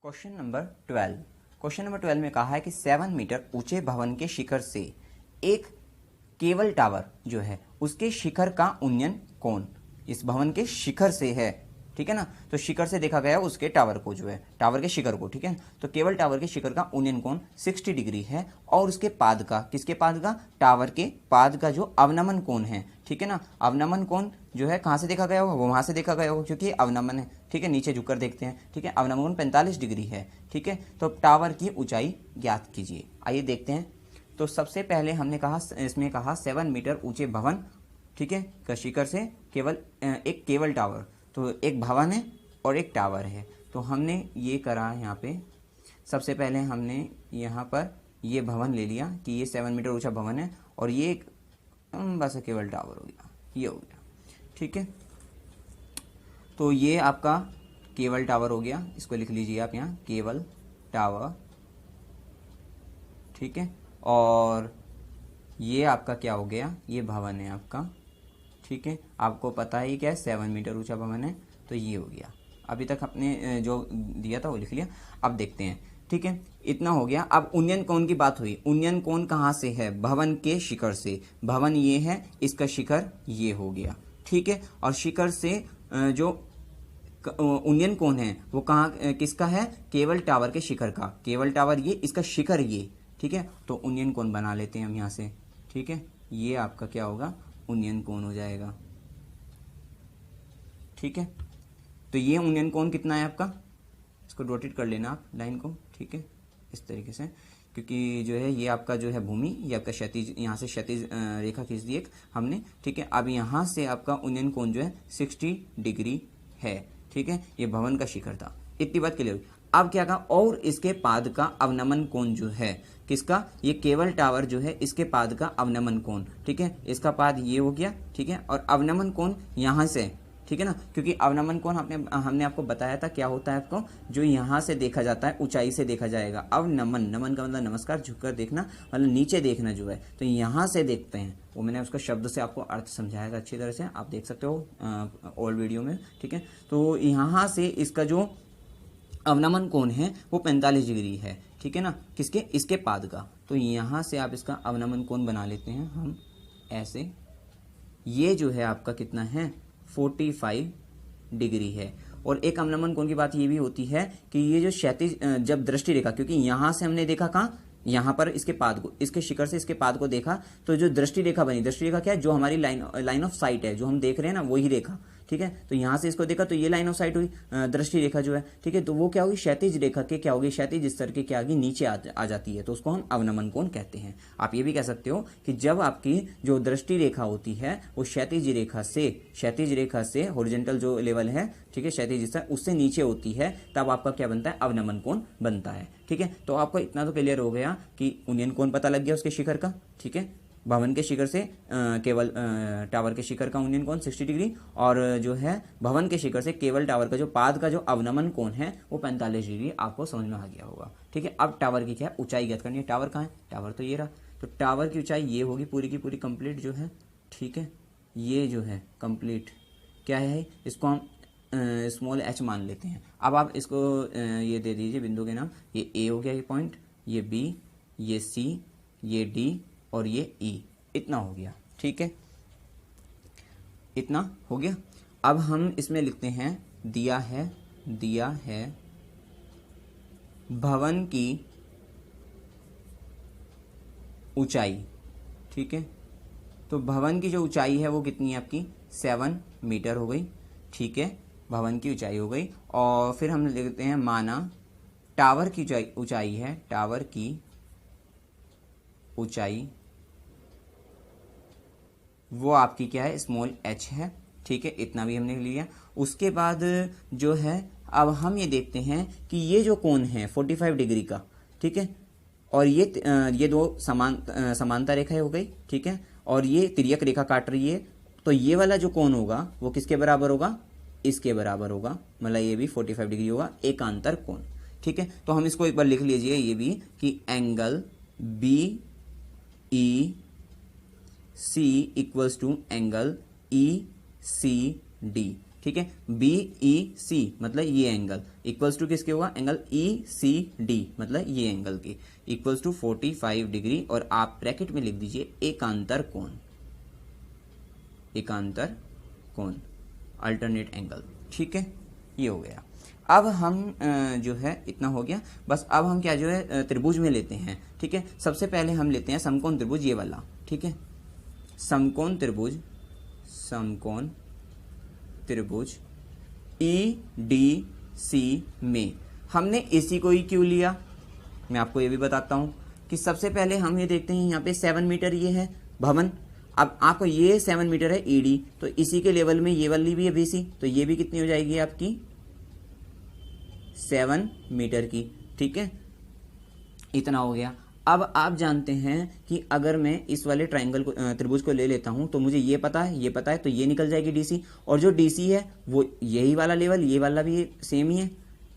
Question number 12। Question number 12 में कहा है कि 7 मीटर ऊंचे भवन के शिखर से एक केबल टावर जो है उसके शिखर का उन्नयन कोण इस भवन के शिखर से है, ठीक है ना। तो शिखर से देखा गया उसके टावर को जो है, टावर के शिखर को, ठीक है। तो केवल टावर के शिखर का उन्नयन कोण 60 डिग्री है और उसके पाद का, किसके पाद का, टावर के पाद का जो अवनमन कोण है, ठीक है ना। अवनमन कोण जो है कहाँ से देखा गया होगा, वो वहां से देखा गया होगा क्योंकि अवनमन है, ठीक है। नीचे झुककर देखते हैं, ठीक है। अवनमन कोण 45 डिग्री है, ठीक है। तो टावर की ऊंचाई ज्ञात कीजिए। आइए देखते हैं। तो सबसे पहले हमने कहा, इसमें कहा 7 मीटर ऊंचे भवन, ठीक है, का शिखर से केवल एक केबल टावर, तो एक भवन है और एक टावर है। तो हमने ये करा यहाँ पे, सबसे पहले हमने यहाँ पर ये भवन ले लिया कि ये 7 मीटर ऊंचा भवन है और ये एक बस केबल टावर हो गया, ये हो गया, ठीक है। तो ये आपका केबल टावर हो गया, इसको लिख लीजिए आप यहाँ, केबल टावर, ठीक है। और ये आपका क्या हो गया, ये भवन है आपका, ठीक है। आपको पता ही क्या है, 7 मीटर ऊंचा भवन है, तो ये हो गया। अभी तक आपने जो दिया था वो लिख लिया। अब देखते हैं, ठीक है, इतना हो गया। अब उन्नयन कोण की बात हुई। उन्नयन कोण कहाँ से है, भवन के शिखर से। भवन ये है, इसका शिखर ये हो गया, ठीक है। और शिखर से जो उन्नयन कोण है वो कहाँ, किसका है, केवल टावर के शिखर का। केवल टावर ये, इसका शिखर ये, ठीक है। तो उन्नयन कोण बना लेते हैं हम यहाँ से, ठीक है। ये आपका क्या होगा, उन्नयन कोण हो जाएगा, ठीक है। तो ये उन्नयन कोण कितना है आपका, इसको रोटेट कर लेना आप लाइन को, ठीक है, इस तरीके से, क्योंकि जो है ये आपका जो है भूमि, ये आपका क्षैतिज, यहाँ से क्षैतिज रेखा खींच दी एक हमने, ठीक है। अब यहाँ से आपका उन्नयन कोण जो है 60 डिग्री है, ठीक है। ये भवन का शिखर था, इतनी बात क्लियर हुई। अब क्या कहा, और इसके पाद का अवनमन कोण जो है, किसका, ये केबल टावर जो है, इसके पाद का अवनमन कोण, ठीक है। इसका पाद ये हो गया, ठीक है। और अवनमन कोण यहाँ से, ठीक है ना, क्योंकि अवनमन कोण हमने आपको बताया था क्या होता है, आपको जो यहाँ से देखा जाता है, ऊंचाई से देखा जाएगा। अवनमन, नमन का मतलब नमस्कार, झुककर देखना, मतलब नीचे देखना जो है, तो यहाँ से देखते हैं। वो मैंने उसका शब्द से आपको अर्थ समझाया था अच्छी तरह से, आप देख सकते हो ओल्ड वीडियो में, ठीक है। तो यहाँ से इसका जो अवनमन कोण है वो 45 डिग्री है, ठीक है ना, किसके, इसके पाद का। तो यहाँ से आप इसका अवनमन कोण बना लेते हैं हम ऐसे। ये जो है आपका कितना है, 45 डिग्री है। और एक अवनमन कोण की बात ये भी होती है कि ये जो क्षैतिज, जब दृष्टि रेखा, क्योंकि यहाँ से हमने देखा कहाँ, यहाँ पर इसके पाद को, इसके शिखर से इसके पाद को देखा, तो जो दृष्टि रेखा बनी, दृष्टि रेखा क्या है, जो हमारी लाइन ऑफ साइट है, जो हम देख रहे हैं ना, वही रेखा, ठीक है। तो यहाँ से इसको देखा तो ये लाइन ऑफ साइट हुई, दृष्टि रेखा जो है, ठीक है। तो वो क्या हुई, क्षैतिज रेखा के क्या होगी, क्षैतिज स्तर के क्या आगे नीचे आ जाती है, तो उसको हम अवनमन कोण कहते हैं। आप ये भी कह सकते हो कि जब आपकी जो दृष्टि रेखा होती है वो क्षैतिज रेखा से हॉरिजॉन्टल जो लेवल है, ठीक है, क्षैतिज स्तर, उससे नीचे होती है, तब आपका क्या बनता है, अवनमन कोण बनता है, ठीक है। तो आपको इतना तो क्लियर हो गया कि उन्नयन कोण पता लग गया उसके शिखर का, ठीक है। भवन के शिखर से केवल टावर के शिखर का उन्नयन कोण 60 डिग्री, और जो है भवन के शिखर से केवल टावर का जो पाद का जो अवनमन कोण है वो 45 डिग्री, आपको समझ में आ गया होगा, ठीक है। अब टावर की क्या है, ऊंचाई ज्ञात करनी है। टावर कहाँ है, टावर तो ये रहा, तो टावर की ऊंचाई ये होगी पूरी की पूरी कंप्लीट जो है, ठीक है। ये जो है कंप्लीट क्या है, इसको हम स्मॉल h मान लेते हैं। अब आप इसको ये दे दीजिए बिंदु के नाम, ये A हो गया, ये पॉइंट, ये B, ये C, ये D और ये E, इतना हो गया, ठीक है, इतना हो गया। अब हम इसमें लिखते हैं, दिया है भवन की ऊंचाई, ठीक है। तो भवन की जो ऊंचाई है वो कितनी है आपकी, 7 मीटर हो गई, ठीक है, भवन की ऊंचाई हो गई। और फिर हम लिखते हैं, माना टावर की ऊंचाई है, टावर की ऊंचाई वो आपकी क्या है, स्मॉल h है, ठीक है, इतना भी हमने लिया। उसके बाद जो है, अब हम ये देखते हैं कि ये जो कोण है 45 डिग्री का, ठीक है, और ये दो समांतर रेखाएं हो गई, ठीक है, और ये तिर्यक रेखा काट रही है, तो ये वाला जो कोण होगा वो किसके बराबर होगा, इसके बराबर होगा, मतलब ये भी 45 डिग्री होगा, एकांतर कोण, ठीक है। तो हम इसको एक बार लिख लीजिए ये भी कि angle BEC equals to angle ECD, ठीक है। BEC मतलब ये एंगल इक्वल्स टू किसके होगा, एंगल ECD मतलब ये एंगल की इक्वल्स टू 45 डिग्री, और आप ब्रैकेट में लिख दीजिए एकांतर कोण, एकांतर कोण अल्टरनेट एंगल, ठीक है। ये हो गया। अब हम जो है इतना हो गया, बस अब हम क्या जो है त्रिभुज में लेते हैं, ठीक है। सबसे पहले हम लेते हैं समकोण त्रिभुज ये वाला, ठीक है। समकोण त्रिभुज, समकोण त्रिभुज EDC में हमने AC को ही क्यों लिया, मैं आपको ये भी बताता हूं कि सबसे पहले हम ये देखते हैं यहाँ पे 7 मीटर ये है भवन। अब आपको ये 7 मीटर है ED, तो इसी के लेवल में ये वाली भी है BC, तो ये भी कितनी हो जाएगी आपकी 7 मीटर की, ठीक है। इतना हो गया। अब आप जानते हैं कि अगर मैं इस वाले ट्राइंगल को त्रिभुज को ले लेता हूं तो मुझे ये पता है, ये पता है, तो ये निकल जाएगी DC, और जो DC है वो यही वाला लेवल, ये वाला भी सेम ही है,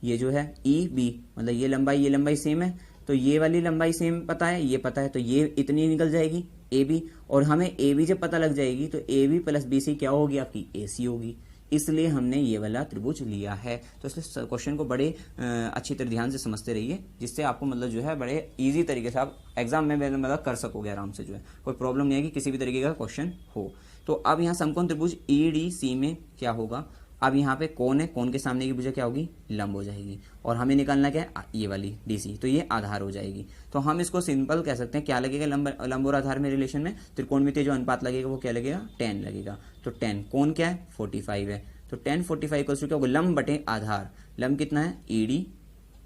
ये जो है EB मतलब ये लंबाई सेम है, तो ये वाली लंबाई सेम पता है, ये पता है, तो ये इतनी निकल जाएगी AB, और हमें AB जब पता लग जाएगी तो AB प्लस BC क्या होगी आपकी AC होगी, इसलिए हमने ये वाला त्रिभुज लिया है। तो इसलिए क्वेश्चन को बड़े अच्छी तरह ध्यान से समझते रहिए, जिससे आपको मतलब जो है बड़े इजी तरीके से आप एग्जाम में मतलब कर सकोगे आराम से, जो है कोई प्रॉब्लम नहीं है कि किसी भी तरीके का क्वेश्चन हो। तो अब यहाँ समकोण त्रिभुज EDC में क्या होगा, अब यहाँ पे कोण है, कोण के सामने की भुजा क्या होगी, लंब हो जाएगी, और हमें निकालना क्या है, ये वाली DC, तो ये आधार हो जाएगी। तो हम इसको सिंपल कह सकते हैं, क्या लगेगा लंब और आधार में रिलेशन में त्रिकोणमितीय जो अनुपात लगेगा वो क्या लगेगा, tan लगेगा। तो tan, कोण क्या है 45 है, तो tan 45 इक्वल्स टू क्या होगा, लंब बटे आधार, लंब कितना है ED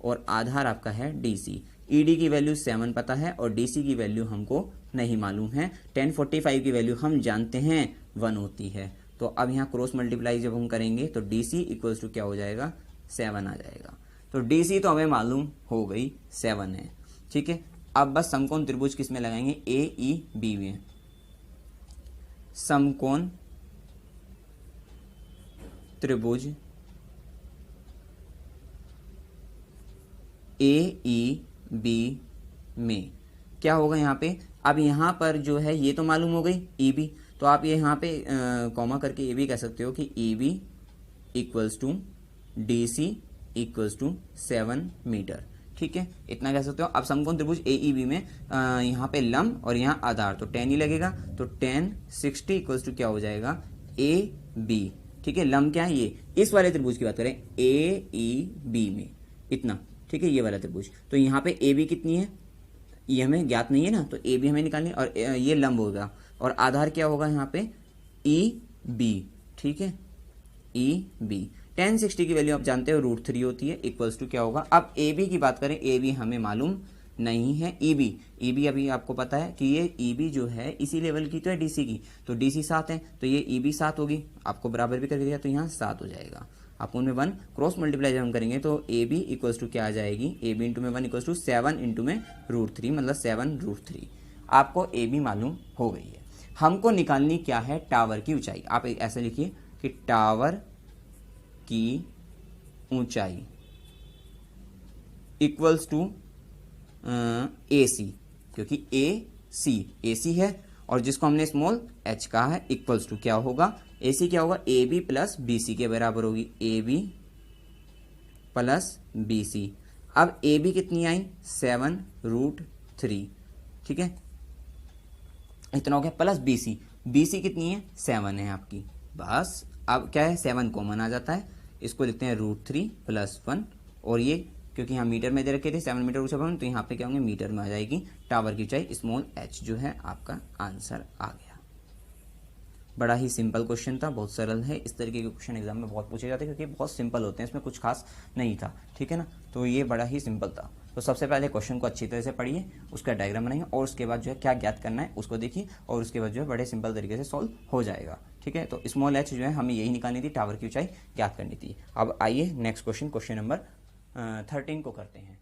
और आधार आपका है DC। ED की वैल्यू 7 पता है और DC की वैल्यू हमको नहीं मालूम है, tan 45 की वैल्यू हम जानते हैं 1 होती है। तो अब यहाँ क्रॉस मल्टीप्लाई जब हम करेंगे तो DC इक्वल्स टू क्या हो जाएगा, 7 आ जाएगा। तो DC तो हमें मालूम हो गई 7 है, ठीक है। अब बस समकोण त्रिभुज किस में लगाएंगे, AEB में। समकोण त्रिभुज AEB में क्या होगा यहाँ पे, अब यहाँ पर जो है ये तो मालूम हो गई EB, तो आप ये यहाँ पे कॉमा करके ये भी कह सकते हो कि EB equals to DC equals to 7 metre, ठीक है, इतना कह सकते हो। अब समकोण त्रिभुज AEB में यहाँ पे लंब और यहाँ आधार, तो tan ही लगेगा, तो tan 60 इक्वल्स टू क्या हो जाएगा, AB, ठीक है। लंब क्या है, ये इस वाले त्रिभुज की बात करें AEB में इतना, ठीक है, ये वाला त्रिभुज, तो यहाँ पे AB कितनी है ये हमें ज्ञात नहीं है ना, तो AB हमें निकालनी, और ये लंब होगा, और आधार क्या होगा यहाँ पे EB, ठीक है, EB। tan 60 की वैल्यू आप जानते हो √3 होती है, इक्वल्स टू क्या होगा। अब AB की बात करें, AB हमें मालूम नहीं है, EB अभी आपको पता है कि ये EB जो है इसी लेवल की तो है DC की, तो DC 7 है, तो ये EB 7 होगी, आपको बराबर भी कर दिया, तो यहाँ 7 हो जाएगा। आप उनमें 1 क्रॉस मल्टीप्लाई जब हम करेंगे तो AB इक्वल्स टू क्या आ जाएगी, AB इंटू में 1 इक्वल्स टू 7 इंटू में √3 मतलब 7√3। आपको AB मालूम हो गई है। हमको निकालनी क्या है, टावर की ऊंचाई। आप ऐसे लिखिए कि टावर की ऊंचाई इक्वल्स टू AC, क्योंकि AC है और जिसको हमने स्मॉल h कहा है, इक्वल्स टू क्या होगा, AC क्या होगा, AB प्लस BC के बराबर होगी, AB प्लस BC। अब AB कितनी आई, 7√3, ठीक है, इतना हो गया, प्लस BC कितनी है, 7 है आपकी, बस। अब क्या है, 7 कॉमन आ जाता है, इसको लिखते हैं √3 प्लस 1, और ये क्योंकि यहाँ मीटर में दे रखे थे 7 मीटर ऊंचा भवन, तो यहाँ पे क्या होंगे, मीटर में आ जाएगी टावर की ऊंचाई, स्मॉल h जो है आपका आंसर आ गया। बड़ा ही सिंपल क्वेश्चन था, बहुत सरल है। इस तरीके के क्वेश्चन एग्जाम में बहुत पूछे जाते हैं क्योंकि बहुत सिंपल होते हैं, इसमें कुछ खास नहीं था, ठीक है ना। तो ये बड़ा ही सिंपल था। तो सबसे पहले क्वेश्चन को अच्छी तरह से पढ़िए, उसका डायग्राम बनाइए, और उसके बाद जो है क्या ज्ञात करना है उसको देखिए, और उसके बाद जो है बड़े सिंपल तरीके से सॉल्व हो जाएगा, ठीक है। तो स्मॉल h जो है हमें यही निकालनी थी, टावर की ऊंचाई ज्ञात करनी थी। अब आइए नेक्स्ट क्वेश्चन नंबर 13 को करते हैं।